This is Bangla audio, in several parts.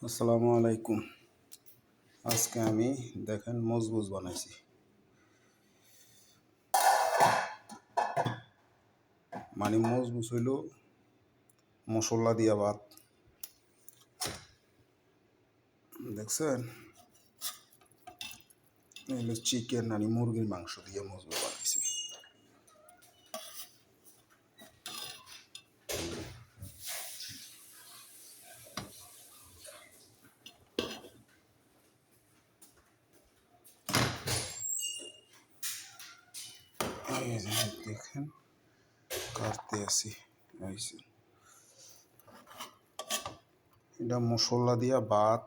আসসালামু আলাইকুম। আজকে আমি দেখেন মজবুজ বানাইছি। মানে মজবুজ হইল মশলা দিয়া ভাত, দেখছেন? হইলো চিকেন মানে মুরগির মাংস দিয়ে মজবুজ বানাইছি। এই যে দেখেন কাটতে আসি, এটা মশলা দিয়া ভাত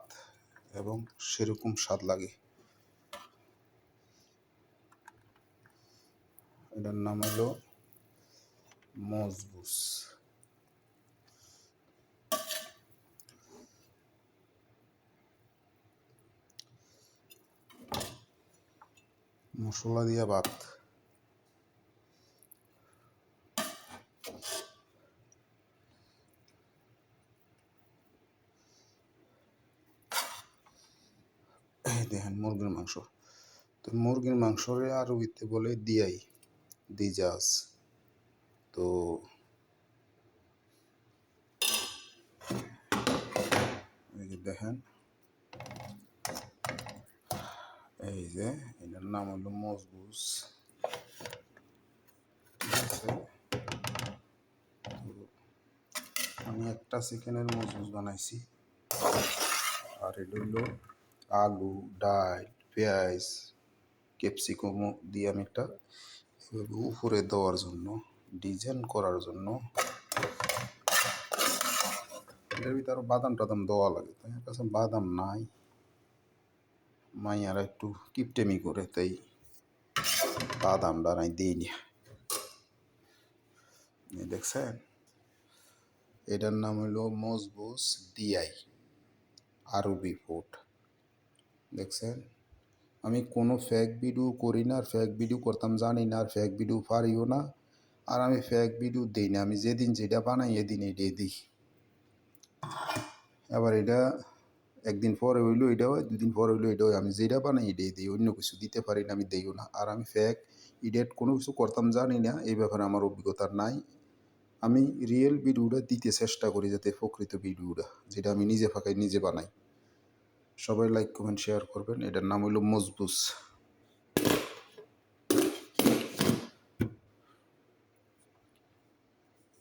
এবং সেরকম স্বাদ লাগে। এটার নাম হলো মজবুজ। মশলা দিয়া ভাত। এই দেখেন মুরগির মাংস। তো মুরগির মাংসরে আরবিতে বলে দিয়াই, দিজাজ। তো এই যে দেখেন, এই যে এটার নাম হলো মজবুজ। ঠিক আছে, আমি একটা চিকেনের মজবুজ বানাইছি। আর এটা হইলো আলু, ডাল, পেঁয়াজ, ক্যাপসিকাম দিয়ে আমি একটা এভাবে উপরে দেওয়ার জন্য, ডিজাইন করার জন্য এটার ভিতরে আরো বাদাম টাদাম দেওয়া লাগে। তাই আমার কাছে বাদাম নাই, মাইয়ারা একটু কিপটেমি করে, তাই বাদাম ডানাই দিইনি। দেখছেন, এটার নাম হইলো মজবুজ দিয়াই, আরবি ফুড। দেখছেন, আমি কোনো ফেক ভিডিও করি না, আর ফেক ভিডিও করতাম জানি না, আর ফেক ভিডিও পারিও না, আর আমি ফেক ভিডিও দিই না। আমি যেদিন যেটা বানাই এদিন এটাই দিই। আবার এটা একদিন পরে হইলো এটা হয়, দুদিন পরে হইলো এটা হয়। আমি যেটা বানাই এটাই দিই, অন্য কিছু দিতে পারি না, আমি দিইও না। আর আমি ফেক ইডিয়েট কোনো কিছু করতাম জানি না, এই ব্যাপারে আমার অভিজ্ঞতা নাই। আমি রিয়েল ভিডিওটা দিতে চেষ্টা করি, যাতে প্রকৃত ভিডিওটা যেটা আমি নিজে ফাঁকাই নিজে বানাই। সবাই লাইক কমেন্ট শেয়ার করবেন। এটার নাম হইলো মজবুজ।